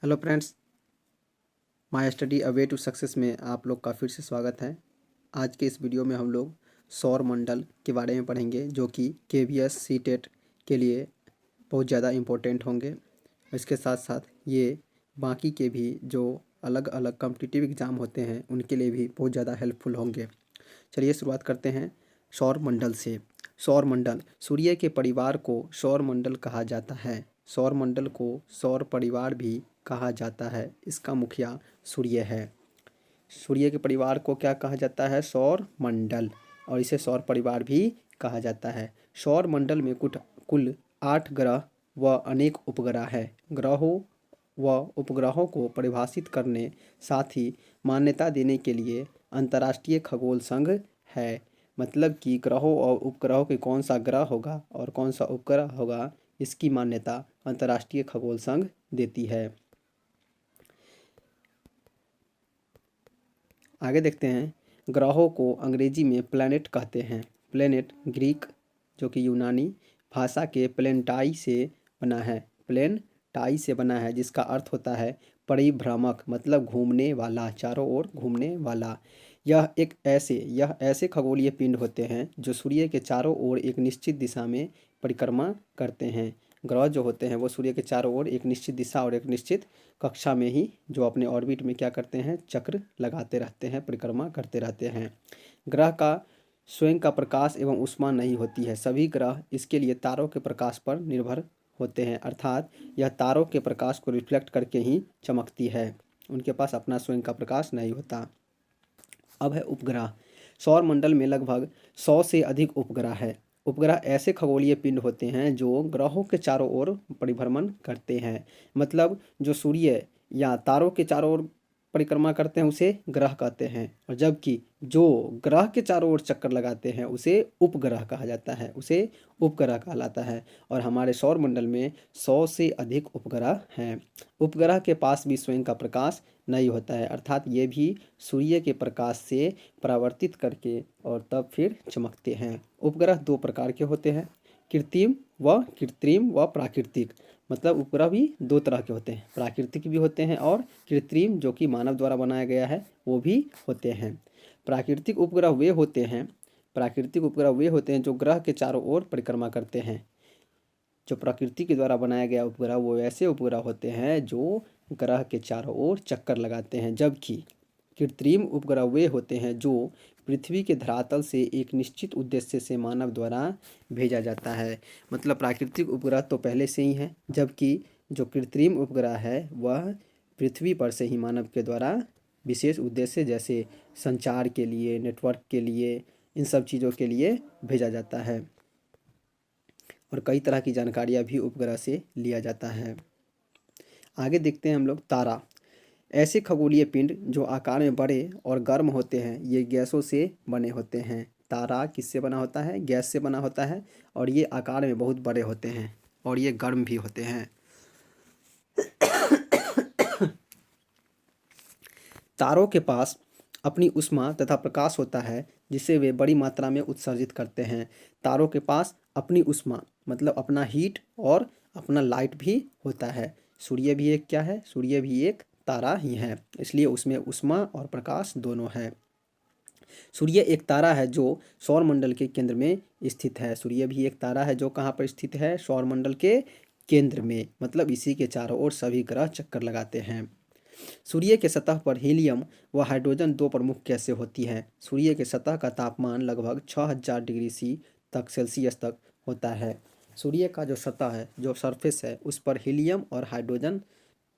Hello friends, my study a way to success में आप लोग का फिर से स्वागत है। आज के इस वीडियो में हम लोग सौर मंडल के बारे में पढ़ेंगे, जो कि केवीएस सीटेट के लिए बहुत ज़्यादा इम्पोर्टेंट होंगे। इसके साथ साथ ये बाकी के भी जो अलग अलग कॉम्पिटिटिव एग्ज़ाम होते हैं उनके लिए भी बहुत ज़्यादा हेल्पफुल होंगे। चलिए शुरुआत करते हैं सौर मंडल से। सौर मंडल सूर्य के परिवार को सौर मंडल कहा जाता है। सौर मंडल को सौर परिवार भी कहा जाता है। इसका मुखिया सूर्य है। सूर्य के परिवार को क्या कहा जाता है? सौर मंडल, और इसे सौर परिवार भी कहा जाता है। सौर मंडल में कुल 8 ग्रह व अनेक उपग्रह है। ग्रहों व उपग्रहों को परिभाषित करने साथ ही मान्यता देने के लिए अंतर्राष्ट्रीय खगोल संघ है। मतलब कि ग्रहों और उपग्रहों के कौन सा ग्रह होगा और कौन सा उपग्रह होगा, इसकी मान्यता अंतर्राष्ट्रीय खगोल संघ देती है। आगे देखते हैं। ग्रहों को अंग्रेजी में प्लैनेट कहते हैं। प्लैनेट ग्रीक जो कि यूनानी भाषा के प्लेनटाई से बना है। प्लेनटाई से बना है, जिसका अर्थ होता है परिभ्रामक, मतलब घूमने वाला, चारों ओर घूमने वाला। यह ऐसे खगोलीय पिंड होते हैं जो सूर्य के चारों ओर एक निश्चित दिशा में परिक्रमा करते हैं। ग्रह जो होते हैं वो सूर्य के चारों ओर एक निश्चित दिशा और एक निश्चित कक्षा में ही जो अपने ऑर्बिट में क्या करते हैं, चक्र लगाते रहते हैं, परिक्रमा करते रहते हैं। ग्रह का स्वयं का प्रकाश एवं ऊष्मा नहीं होती है। सभी ग्रह इसके लिए तारों के प्रकाश पर निर्भर होते हैं, अर्थात यह तारों के प्रकाश को रिफ्लेक्ट करके ही चमकती है। उनके पास अपना स्वयं का प्रकाश नहीं होता। अब है उपग्रह। सौर मंडल में लगभग 100 से अधिक उपग्रह है। उपग्रह ऐसे खगोलीय पिंड होते हैं जो ग्रहों के चारों ओर परिभ्रमण करते हैं। मतलब जो सूर्य या तारों के चारों ओर परिक्रमा करते हैं उसे ग्रह कहते हैं, और जबकि जो ग्रह के चारों ओर चक्कर लगाते हैं उसे उपग्रह कहा जाता है, उसे उपग्रह कहलाता है। और हमारे सौर मंडल में 100 से अधिक उपग्रह हैं। उपग्रह के पास भी स्वयं का प्रकाश नहीं होता है, अर्थात ये भी सूर्य के प्रकाश से परावर्तित करके और तब फिर चमकते हैं। उपग्रह 2 प्रकार के होते हैं, कृत्रिम व प्राकृतिक। मतलब उपग्रह भी 2 तरह के होते हैं, प्राकृतिक भी होते हैं और कृत्रिम जो कि मानव द्वारा बनाया गया है वो भी होते हैं। प्राकृतिक उपग्रह वे होते हैं जो ग्रह के चारों ओर परिक्रमा करते हैं। जो प्रकृति के द्वारा बनाया गया उपग्रह वो ऐसे उपग्रह होते हैं जो ग्रह के चारों ओर चक्कर लगाते हैं, जबकि कृत्रिम उपग्रह वे होते हैं जो पृथ्वी के धरातल से एक निश्चित उद्देश्य से मानव द्वारा भेजा जाता है। मतलब प्राकृतिक उपग्रह तो पहले से ही है, जबकि जो कृत्रिम उपग्रह है वह पृथ्वी पर से ही मानव के द्वारा विशेष उद्देश्य जैसे संचार के लिए, नेटवर्क के लिए, इन सब चीज़ों के लिए भेजा जाता है। और कई तरह की जानकारियाँ भी उपग्रह से लिया जाता है। आगे देखते हैं हम लोग तारा। ऐसे खगोलीय पिंड जो आकार में बड़े और गर्म होते हैं, ये गैसों से बने होते हैं। तारा किससे बना होता है? गैस से बना होता है, और ये आकार में बहुत बड़े होते हैं और ये गर्म भी होते हैं। तारों के पास अपनी ऊष्मा तथा प्रकाश होता है जिसे वे बड़ी मात्रा में उत्सर्जित करते हैं। तारों के पास अपनी ऊष्मा मतलब अपना हीट और अपना लाइट भी होता है। सूर्य भी एक क्या है? सूर्य भी एक तारा ही है, इसलिए उसमें ऊष्मा और प्रकाश दोनों है। सूर्य एक तारा है जो सौर मंडल के केंद्र में स्थित है। सूर्य भी एक तारा है जो कहाँ पर स्थित है? सौर मंडल के केंद्र में। मतलब इसी के चारों ओर सभी ग्रह चक्कर लगाते हैं। सूर्य के सतह पर हीलियम व हाइड्रोजन 2 प्रमुख गैसें होती हैं। सूर्य के सतह का तापमान लगभग 6000 डिग्री सी तक सेल्सियस तक होता है। सूर्य का जो सतह है, जो सरफेस है, उस पर हीलियम और हाइड्रोजन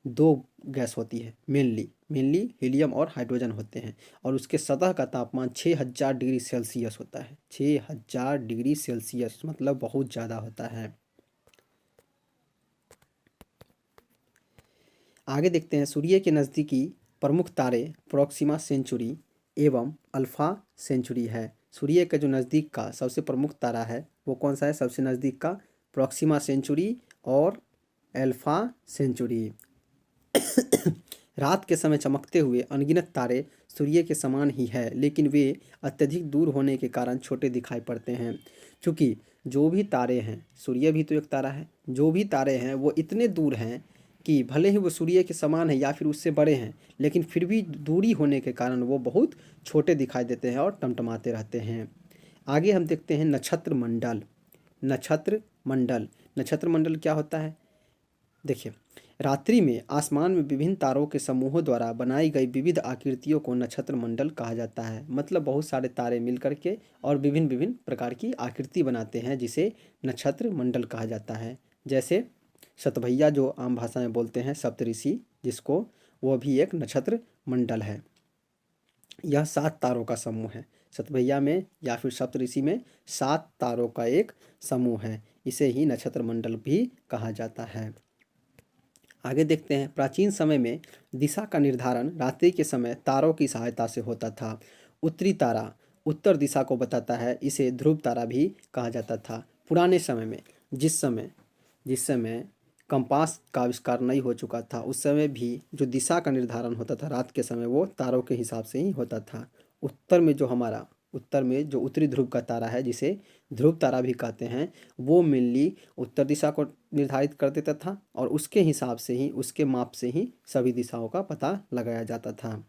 2 गैस होती है। मेनली हीलियम और हाइड्रोजन होते हैं, और उसके सतह का तापमान 6000 डिग्री सेल्सियस होता है। 6000 डिग्री सेल्सियस मतलब बहुत ज़्यादा होता है। आगे देखते हैं। सूर्य के नज़दीकी प्रमुख तारे प्रोक्सिमा सेंचुरी एवं अल्फा सेंचुरी है। सूर्य के जो नज़दीक का सबसे प्रमुख तारा है वो कौन सा है? सबसे नज़दीक का प्रोक्सिमा सेंचुरी और अल्फा सेंचुरी। रात के समय चमकते हुए अनगिनत तारे सूर्य के समान ही है, लेकिन वे अत्यधिक दूर होने के कारण छोटे दिखाई पड़ते हैं। क्योंकि जो भी तारे हैं, सूर्य भी तो एक तारा है, जो भी तारे हैं वो इतने दूर हैं कि भले ही वो सूर्य के समान है या फिर उससे बड़े हैं, लेकिन फिर भी दूरी होने के कारण वो बहुत छोटे दिखाई देते हैं और टमटमाते रहते हैं। आगे हम देखते हैं नक्षत्र मंडल। नक्षत्र मंडल, नक्षत्र मंडल क्या होता है? देखिए, रात्रि में आसमान में विभिन्न तारों के समूहों द्वारा बनाई गई विविध आकृतियों को नक्षत्र मंडल कहा जाता है। मतलब बहुत सारे तारे मिलकर के और विभिन्न विभिन्न प्रकार की आकृति बनाते हैं, जिसे नक्षत्र मंडल कहा जाता है। जैसे शतभैया जो आम भाषा में बोलते हैं, सप्तऋषि जिसको, वो भी एक नक्षत्र मंडल है। यह 7 तारों का समूह है। शतभैया में या फिर सप्तऋषि में 7 तारों का एक समूह है, इसे ही नक्षत्र मंडल भी कहा जाता है। आगे देखते हैं, प्राचीन समय में दिशा का निर्धारण रात्रि के समय तारों की सहायता से होता था। उत्तरी तारा उत्तर दिशा को बताता है, इसे ध्रुव तारा भी कहा जाता था। पुराने समय में जिस समय कंपास का आविष्कार नहीं हो चुका था, उस समय भी जो दिशा का निर्धारण होता था रात के समय, वो तारों के हिसाब से ही होता था। उत्तर में जो उत्तरी ध्रुव का तारा है, जिसे ध्रुव तारा भी कहते हैं, वो मेनली उत्तर दिशा को निर्धारित कर देता था और उसके हिसाब से ही, उसके माप से ही सभी दिशाओं का पता लगाया जाता था।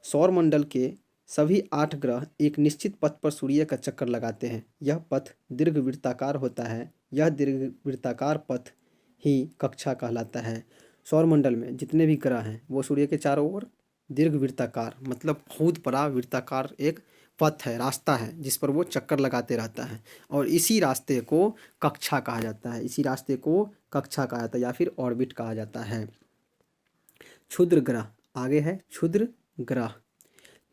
सौरमंडल के सभी 8 ग्रह एक निश्चित पथ पर सूर्य का चक्कर लगाते हैं। यह पथ दीर्घवृत्ताकार होता है। यह दीर्घवृत्ताकार पथ ही कक्षा कहलाता है। सौरमंडल में जितने भी ग्रह हैं वो सूर्य के चारों ओर दीर्घवृत्ताकार, मतलब बहुत बड़ा वृत्ताकार एक पथ है, रास्ता है, जिस पर वो चक्कर लगाते रहता है और इसी रास्ते को कक्षा कहा जाता है। इसी रास्ते को कक्षा कहा जाता है या फिर ऑर्बिट कहा जाता है। क्षुद्र ग्रह, आगे है क्षुद्र ग्रह।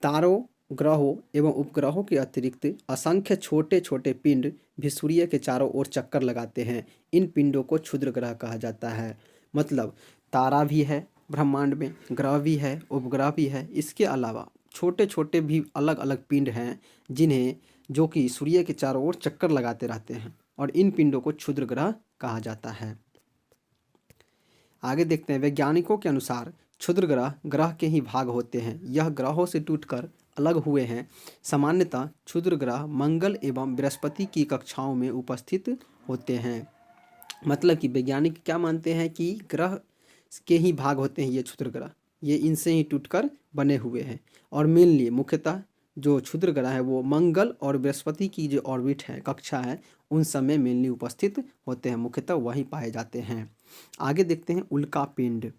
तारों, ग्रहों एवं उपग्रहों के अतिरिक्त असंख्य छोटे छोटे पिंड भी सूर्य के चारों ओर चक्कर लगाते हैं। इन पिंडों को क्षुद्र ग्रह कहा जाता है। मतलब तारा भी है ब्रह्मांड में, ग्रह भी है, उपग्रह भी है, इसके अलावा छोटे छोटे भी अलग अलग पिंड हैं जो कि सूर्य के चारों ओर चक्कर लगाते रहते हैं और इन पिंडों को क्षुद्र ग्रह कहा जाता है। आगे देखते हैं, वैज्ञानिकों के अनुसार क्षुद्र ग्रह ग्रह के ही भाग होते हैं। यह ग्रहों से टूटकर अलग हुए हैं। सामान्यतः क्षुद्र ग्रह मंगल एवं बृहस्पति की कक्षाओं में उपस्थित होते हैं। मतलब कि वैज्ञानिक क्या मानते हैं कि ग्रह के ही भाग होते हैं ये क्षुद्र ग्रह, ये इनसे ही टूटकर बने हुए हैं और मेनली मुख्यतः जो क्षुद्र ग्रह है वो मंगल और बृहस्पति की जो ऑर्बिट है, कक्षा है, उन सब में मेनली उपस्थित होते हैं, मुख्यतः वहीं पाए जाते हैं। आगे देखते हैं उल्का पिंड।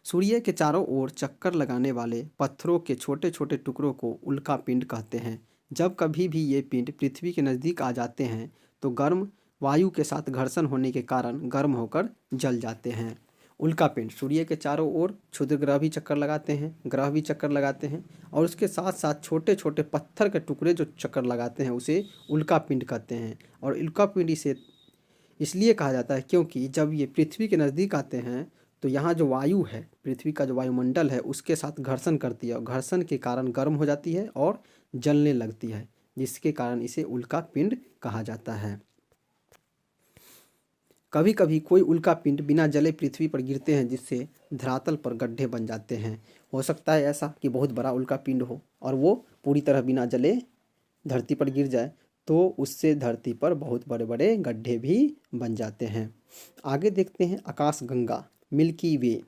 सूर्य के चारों ओर चक्कर लगाने वाले पत्थरों के छोटे छोटे टुकड़ों को उल्का पिंड कहते हैं। जब कभी भी ये पिंड पृथ्वी के नज़दीक आ जाते हैं तो गर्म वायु के साथ घर्षण होने के कारण गर्म होकर जल जाते हैं। उल्का पिंड, सूर्य के चारों ओर क्षुद्र ग्रह भी चक्कर लगाते हैं, ग्रह भी चक्कर लगाते हैं और उसके साथ साथ छोटे छोटे पत्थर के टुकड़े जो चक्कर लगाते हैं उसे उल्का पिंड कहते हैं। और उल्का पिंड इसे इसलिए कहा जाता है क्योंकि जब ये पृथ्वी के नज़दीक आते हैं तो यहाँ जो वायु है, पृथ्वी का जो वायुमंडल है, उसके साथ घर्षण करती है और घर्षण के कारण गर्म हो जाती है और जलने लगती है, जिसके कारण इसे उल्का पिंड कहा जाता है। कभी कभी कोई उल्का पिंड बिना जले पृथ्वी पर गिरते हैं, जिससे धरातल पर गड्ढे बन जाते हैं। हो सकता है ऐसा कि बहुत बड़ा उल्का पिंड हो और वो पूरी तरह बिना जले धरती पर गिर जाए, तो उससे धरती पर बहुत बड़े बड़े गड्ढे भी बन जाते हैं। आगे देखते हैं आकाशगंगा, मिल्की वे।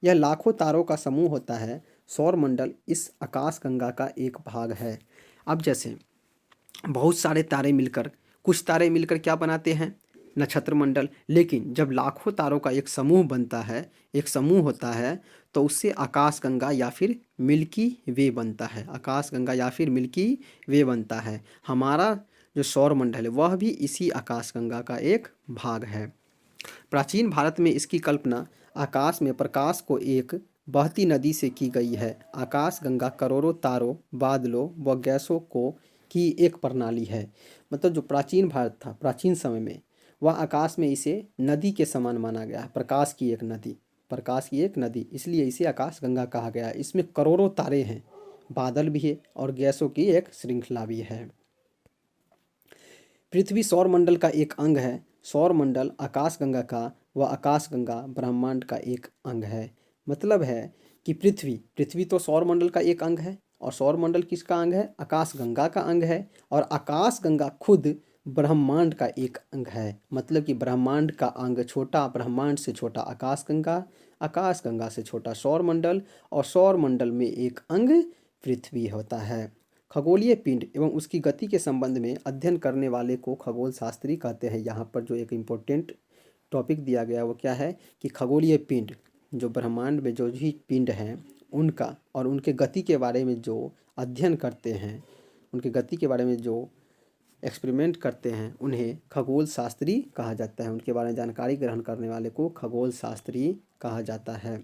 यह लाखों तारों का समूह होता है। सौरमंडल इस आकाशगंगा का एक भाग है। अब जैसे बहुत सारे तारे मिलकर, कुछ तारे मिलकर क्या बनाते हैं? नक्षत्र मंडल। लेकिन जब लाखों तारों का एक समूह बनता है, एक समूह होता है, तो उससे आकाशगंगा या फिर मिल्की वे बनता है। आकाशगंगा या फिर मिल्की वे बनता है। हमारा जो सौरमंडल है वह भी इसी आकाशगंगा का एक भाग है। प्राचीन भारत में इसकी कल्पना आकाश में प्रकाश को एक बहती नदी से की गई है। आकाशगंगा करोड़ों तारों, बादलों व गैसों को की एक प्रणाली है। मतलब जो प्राचीन भारत था, प्राचीन समय में, वह आकाश में इसे नदी के समान माना गया, प्रकाश की एक नदी, प्रकाश की एक नदी, इसलिए इसे आकाशगंगा कहा गया। इसमें करोड़ों तारे हैं, बादल भी है और गैसों की एक श्रृंखला भी है। पृथ्वी सौरमंडल का एक अंग है। सौरमंडल आकाशगंगा का व आकाशगंगा ब्रह्मांड का एक अंग है। मतलब है कि पृथ्वी तो सौरमंडल का एक अंग है और सौरमंडल किसका अंग है? आकाशगंगा का अंग है और आकाशगंगा खुद ब्रह्मांड का एक अंग है। मतलब कि ब्रह्मांड का अंग छोटा, ब्रह्मांड से छोटा आकाशगंगा, आकाशगंगा से छोटा सौरमंडल और सौरमंडल में एक अंग पृथ्वी होता है। खगोलीय पिंड एवं उसकी गति के संबंध में अध्ययन करने वाले को खगोल शास्त्री कहते हैं। यहाँ पर जो एक इम्पोर्टेंट टॉपिक दिया गया वो क्या है कि खगोलीय पिंड, जो ब्रह्मांड में जो भी पिंड हैं उनका और उनके गति के बारे में जो अध्ययन करते हैं, उनके गति के बारे में जो एक्सपेरिमेंट करते हैं, उन्हें खगोल शास्त्री कहा जाता है। उनके बारे में जानकारी ग्रहण करने वाले को खगोल शास्त्री कहा जाता है।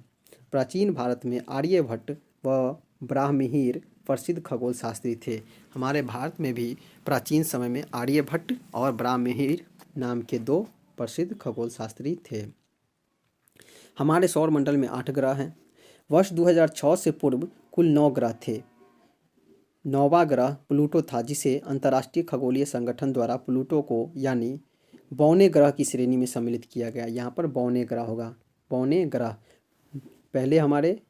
प्राचीन भारत में आर्यभट्ट व ब्राह्मणिर प्रसिद्ध खगोल शास्त्री थे। हमारे भारत में भी प्राचीन समय में आर्यभट्ट और ब्राह्मणिर नाम के दो प्रसिद्ध खगोल शास्त्री थे। हमारे सौरमंडल में 8 ग्रह हैं। वर्ष 2006 से पूर्व कुल 9 ग्रह थे। 9वां ग्रह प्लूटो था, जिसे अंतर्राष्ट्रीय खगोलीय संगठन द्वारा प्लूटो को यानी बौने ग्रह की श्रेणी में सम्मिलित किया गया। यहाँ पर बौने ग्रह होगा, बौने ग्रह। पहले हमारे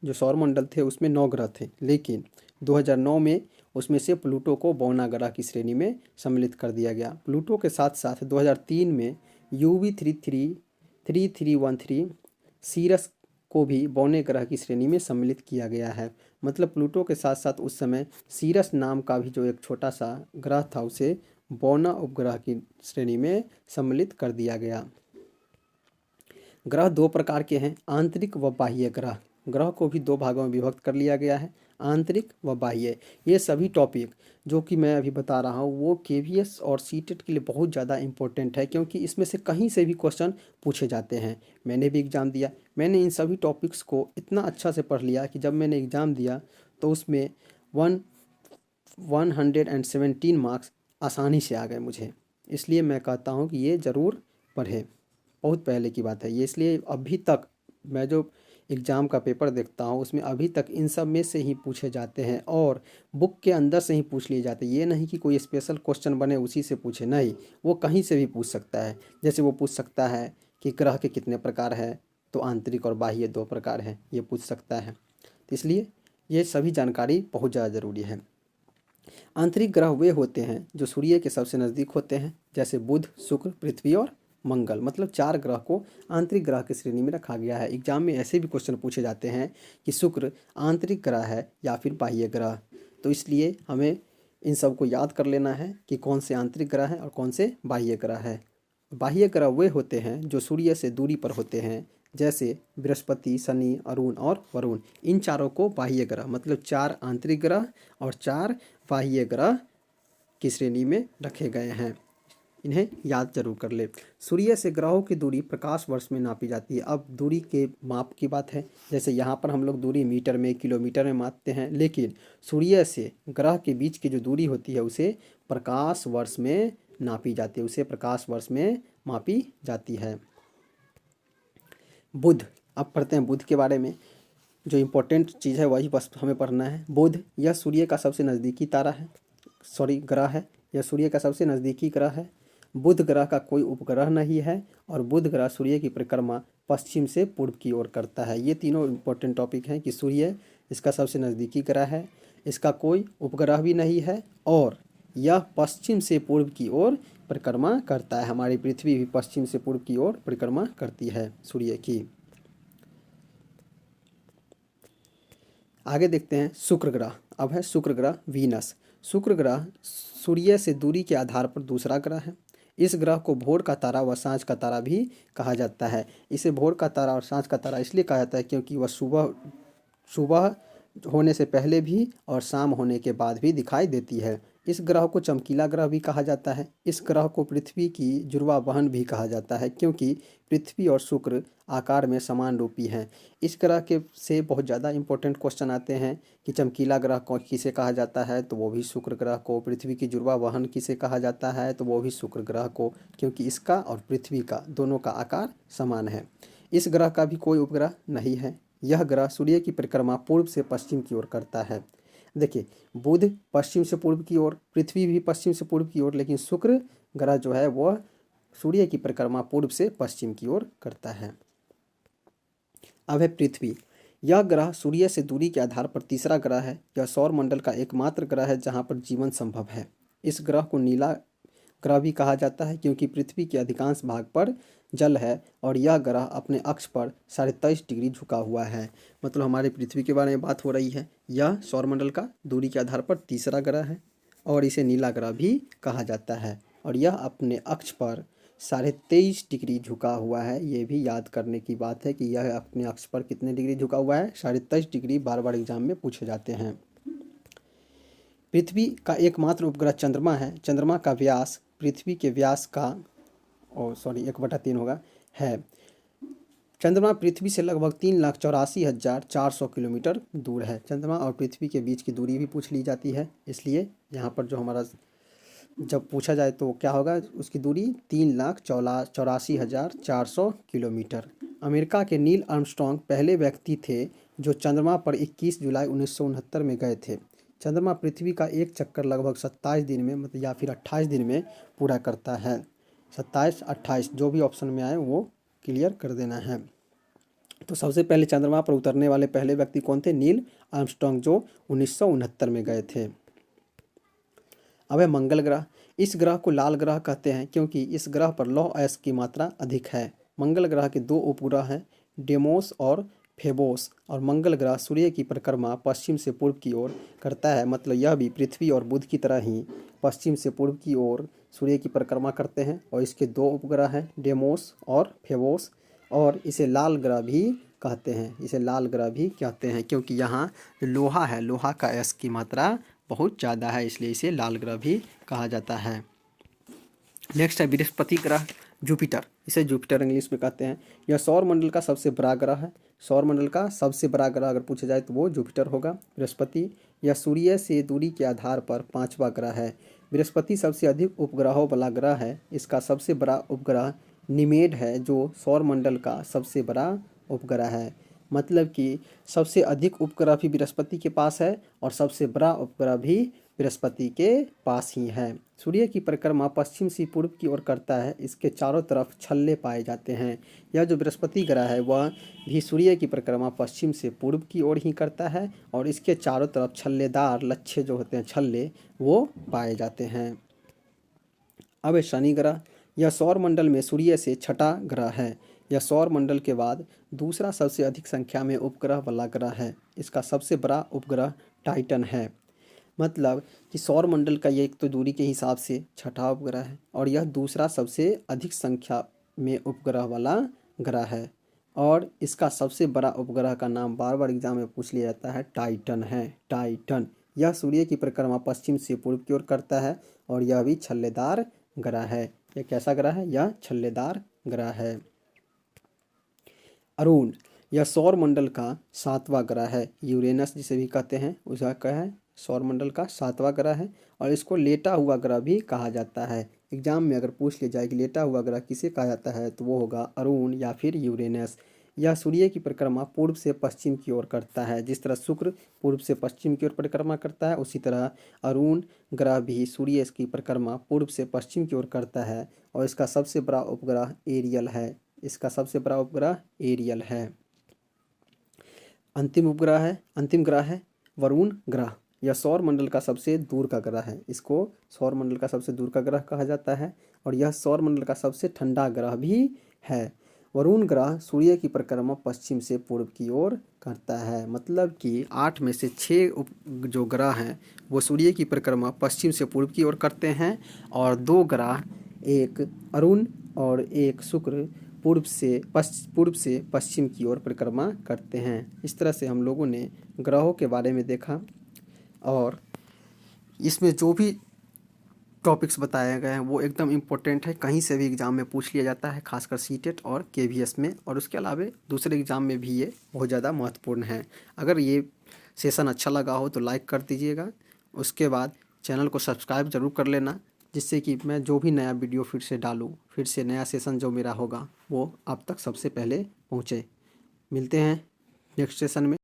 जो सौरमंडल थे उसमें 9 ग्रह थे, लेकिन 2009 में उसमें से प्लूटो को बौना ग्रह की श्रेणी में सम्मिलित कर दिया गया। प्लूटो के साथ साथ 2003 में UV3313 सीरस को भी बौने ग्रह की श्रेणी में सम्मिलित किया गया है। मतलब प्लूटो के साथ साथ उस समय सीरस नाम का भी जो एक छोटा सा ग्रह था उसे बौना उपग्रह की श्रेणी में सम्मिलित कर दिया गया। ग्रह 2 प्रकार के हैं, आंतरिक व बाह्य ग्रह। ग्रह को भी 2 भागों में विभक्त कर लिया गया है, आंतरिक व बाह्य। ये सभी टॉपिक जो कि मैं अभी बता रहा हूँ वो KVS और सीटेट के लिए बहुत ज़्यादा इंपॉर्टेंट है, क्योंकि इसमें से कहीं से भी क्वेश्चन पूछे जाते हैं। मैंने भी एग्ज़ाम दिया, मैंने इन सभी टॉपिक्स को इतना अच्छा से पढ़ लिया कि जब मैंने एग्ज़ाम दिया तो उसमें 117 मार्क्स आसानी से आ गए मुझे। इसलिए मैं कहता हूँ कि ये ज़रूर पढ़ें। बहुत पहले की बात है ये, इसलिए अभी तक मैं जो एग्ज़ाम का पेपर देखता हूँ उसमें अभी तक इन सब में से ही पूछे जाते हैं और बुक के अंदर से ही पूछ लिए जाते हैं। ये नहीं कि कोई स्पेशल क्वेश्चन बने उसी से पूछे, नहीं, वो कहीं से भी पूछ सकता है। जैसे वो पूछ सकता है कि ग्रह के कितने प्रकार हैं, तो आंतरिक और बाह्य 2 प्रकार हैं, ये पूछ सकता है। तो इसलिए ये सभी जानकारी बहुत ज़्यादा ज़रूरी है। आंतरिक ग्रह वे होते हैं जो सूर्य के सबसे नज़दीक होते हैं, जैसे बुध, शुक्र, पृथ्वी और मंगल। मतलब 4 ग्रह को आंतरिक ग्रह की श्रेणी में रखा गया है। एग्जाम में ऐसे भी क्वेश्चन पूछे जाते हैं कि शुक्र आंतरिक ग्रह है या फिर बाह्य ग्रह, तो इसलिए हमें इन सब को याद कर लेना है कि कौन से आंतरिक ग्रह है और कौन से बाह्य ग्रह है। बाह्य ग्रह वे होते हैं जो सूर्य से दूरी पर होते हैं, जैसे बृहस्पति, शनि, अरुण और वरुण। इन चारों को बाह्य ग्रह, मतलब 4 आंतरिक ग्रह और 4 बाह्य ग्रह की श्रेणी में रखे गए हैं। इन्हें याद जरूर कर ले। सूर्य से ग्रहों की दूरी प्रकाश वर्ष में नापी जाती है। अब दूरी के माप की बात है, जैसे यहाँ पर हम लोग दूरी मीटर में, किलोमीटर में मापते हैं, लेकिन सूर्य से ग्रह के बीच की जो दूरी होती है उसे प्रकाश वर्ष में नापी जाती है, उसे प्रकाश वर्ष में मापी जाती है। बुध, अब पढ़ते हैं बुध के बारे में। जो इम्पोर्टेंट चीज़ है वही बस हमें पढ़ना है। बुध यह सूर्य का सबसे नज़दीकी तारा है, ग्रह है। यह सूर्य का सबसे नज़दीकी ग्रह है। बुध ग्रह का कोई उपग्रह नहीं है और बुध ग्रह सूर्य की परिक्रमा पश्चिम से पूर्व की ओर करता है। ये तीनों इम्पोर्टेंट टॉपिक हैं कि सूर्य इसका सबसे नज़दीकी ग्रह है, इसका कोई उपग्रह भी नहीं है और यह पश्चिम से पूर्व की ओर परिक्रमा करता है। हमारी पृथ्वी भी पश्चिम से पूर्व की ओर परिक्रमा करती है सूर्य की। आगे देखते हैं शुक्र ग्रह। अब है शुक्र ग्रह वीनस। शुक्र ग्रह सूर्य से दूरी के आधार पर दूसरा ग्रह है। इस ग्रह को भोर का तारा व सांझ का तारा भी कहा जाता है। इसे भोर का तारा और सांझ का तारा इसलिए कहा जाता है क्योंकि वह सुबह होने से पहले भी और शाम होने के बाद भी दिखाई देती है। इस ग्रह को चमकीला ग्रह भी कहा जाता है। इस ग्रह को पृथ्वी की जुड़वा बहन भी कहा जाता है क्योंकि पृथ्वी और शुक्र आकार में समान रूपी हैं। इस ग्रह के से बहुत ज़्यादा इंपॉर्टेंट क्वेश्चन आते हैं कि चमकीला ग्रह को किसे कहा जाता है, तो वो भी शुक्र ग्रह को। पृथ्वी की जुड़वा बहन किसे कहा जाता है, तो वो भी शुक्र ग्रह को, क्योंकि इसका और पृथ्वी का दोनों का आकार समान है। इस ग्रह का भी कोई उपग्रह नहीं है। यह ग्रह सूर्य की परिक्रमा पूर्व से पश्चिम की ओर करता है। देखिए, बुध पश्चिम से पूर्व की ओर, पृथ्वी भी पश्चिम से पूर्व की ओर, लेकिन शुक्र ग्रह जो है वह सूर्य की परिक्रमा पूर्व से पश्चिम की ओर करता है। अब है पृथ्वी। यह ग्रह सूर्य से दूरी के आधार पर तीसरा ग्रह है। यह सौर मंडल का एकमात्र ग्रह है जहाँ पर जीवन संभव है। इस ग्रह को नीला ग्रह भी कहा जाता है क्योंकि पृथ्वी के अधिकांश भाग पर जल है और यह ग्रह अपने अक्ष पर 23.5 डिग्री झुका हुआ है। मतलब हमारे पृथ्वी के बारे में बात हो रही है। यह सौरमंडल का दूरी के आधार पर तीसरा ग्रह है और इसे नीला ग्रह भी कहा जाता है और यह अपने अक्ष पर 23.5 डिग्री झुका हुआ है। ये भी याद करने की बात है कि यह अपने अक्ष पर कितने डिग्री झुका हुआ है, 23.5 डिग्री। बार बार एग्जाम में पूछे जाते हैं। पृथ्वी का एकमात्र उपग्रह चंद्रमा है। चंद्रमा का व्यास पृथ्वी के व्यास का 1/3 होगा है। चंद्रमा पृथ्वी से लगभग 3,84,400 किलोमीटर दूर है। चंद्रमा और पृथ्वी के बीच की दूरी भी पूछ ली जाती है, इसलिए यहाँ पर जो हमारा जब पूछा जाए तो क्या होगा, उसकी दूरी 3,84,400 किलोमीटर। अमेरिका के नील आर्मस्ट्रॉन्ग पहले व्यक्ति थे जो चंद्रमा पर 21 जुलाई 1969 में गए थे। चंद्रमा पृथ्वी का एक चक्कर लगभग 27 दिन में मतलब या फिर 28 दिन में पूरा करता है। 27, 28 जो भी ऑप्शन में आए वो क्लियर कर देना है। तो सबसे पहले चंद्रमा पर उतरने वाले पहले व्यक्ति कौन थे? नील आर्मस्ट्रॉन्ग, जो 1969 में गए थे। अब है मंगल ग्रह। इस ग्रह को लाल ग्रह कहते हैं क्योंकि इस ग्रह पर लौह अयस्क की मात्रा अधिक है। मंगल ग्रह के 2 उपग्रह हैं, डेमोस और फेबोस, और मंगल ग्रह सूर्य की परिक्रमा पश्चिम से पूर्व की ओर करता है। मतलब यह भी पृथ्वी और बुध की तरह ही पश्चिम से पूर्व की ओर सूर्य की परिक्रमा करते हैं और इसके 2 उपग्रह हैं, डेमोस और फेबोस, और इसे लाल ग्रह भी कहते हैं। इसे लाल ग्रह भी कहते हैं क्योंकि यहाँ लोहा है, लोहा का अयस्क की मात्रा बहुत ज़्यादा है, इसलिए इसे लाल ग्रह भी कहा जाता है। नेक्स्ट है बृहस्पति ग्रह, जुपिटर। इसे जुपिटर इंग्लिश में कहते हैं। यह सौरमंडल का सबसे बड़ा ग्रह है। सौरमंडल का सबसे बड़ा ग्रह अगर पूछा जाए तो वो जुपिटर होगा। बृहस्पति यह सूर्य से दूरी के आधार पर 5वां ग्रह है। बृहस्पति सबसे अधिक उपग्रहों वाला ग्रह है। इसका सबसे बड़ा उपग्रह निमेड है जो सौरमंडल का सबसे बड़ा उपग्रह है। मतलब कि सबसे अधिक उपग्रह भी बृहस्पति के पास है और सबसे बड़ा उपग्रह भी बृहस्पति के पास ही है। सूर्य की परिक्रमा पश्चिम से पूर्व की ओर करता है। इसके चारों तरफ छल्ले पाए जाते हैं। यह जो बृहस्पति ग्रह है वह भी सूर्य की परिक्रमा पश्चिम से पूर्व की ओर ही करता है और इसके चारों तरफ छल्लेदार लच्छे जो होते हैं, छल्ले, वो पाए जाते हैं। अब है शनि ग्रह। यह सौरमंडल में सूर्य से 6ठा ग्रह है। यह सौरमंडल के बाद दूसरा सबसे अधिक संख्या में उपग्रह वाला ग्रह है। इसका सबसे बड़ा उपग्रह टाइटन है। मतलब कि सौरमंडल का ये एक तो दूरी के हिसाब से 6ठा उपग्रह है और यह दूसरा सबसे अधिक संख्या में उपग्रह वाला ग्रह है और इसका सबसे बड़ा उपग्रह का नाम बार बार एग्जाम में पूछ लिया जाता है, टाइटन है। टाइटन यह सूर्य की परिक्रमा पश्चिम से पूर्व की ओर करता है और यह भी छल्लेदार ग्रह है। यह कैसा ग्रह है? यह छल्लेदार ग्रह है। अरुण यह सौरमंडल का 7वां ग्रह है। यूरेनस जिसे भी कहते हैं उसका क्या है? सौरमंडल का 7वां ग्रह है और इसको लेटा हुआ ग्रह भी कहा जाता है। एग्जाम में अगर पूछ लिया जाए कि लेटा हुआ ग्रह किसे कहा जाता है तो वो होगा अरुण या फिर यूरेनस। यह सूर्य की परिक्रमा पूर्व से पश्चिम की ओर करता है। जिस तरह शुक्र पूर्व से पश्चिम की ओर परिक्रमा करता है, उसी तरह अरुण ग्रह भी सूर्य की परिक्रमा पूर्व से पश्चिम की ओर करता है और इसका सबसे बड़ा उपग्रह एरियल है। इसका सबसे बड़ा उपग्रह एरियल है। अंतिम ग्रह है वरुण ग्रह। यह सौरमंडल का सबसे दूर का ग्रह है। इसको सौरमंडल का सबसे दूर का ग्रह कहा जाता है और यह सौरमंडल का सबसे ठंडा ग्रह भी है। वरुण ग्रह सूर्य की परिक्रमा पश्चिम से पूर्व की ओर करता है। मतलब कि 8 में से 6 जो ग्रह हैं वो सूर्य की परिक्रमा पश्चिम से पूर्व की ओर करते हैं और 2 ग्रह, एक अरुण और एक शुक्र, पूर्व से पश्चिम की ओर परिक्रमा करते हैं। इस तरह से हम लोगों ने ग्रहों के बारे में देखा और इसमें जो भी टॉपिक्स बताए गए हैं वो एकदम इम्पोर्टेंट है, कहीं से भी एग्ज़ाम में पूछ लिया जाता है, खासकर सीटेट और केवीएस में, और उसके अलावा दूसरे एग्ज़ाम में भी ये बहुत ज़्यादा महत्वपूर्ण है। अगर ये सेशन अच्छा लगा हो तो लाइक कर दीजिएगा। उसके बाद चैनल को सब्सक्राइब ज़रूर कर लेना, जिससे कि मैं जो भी नया वीडियो फिर से डालूँ, फिर से नया सेशन जो मेरा होगा वो आप तक सबसे पहले पहुँचे। मिलते हैं नेक्स्ट सेशन में।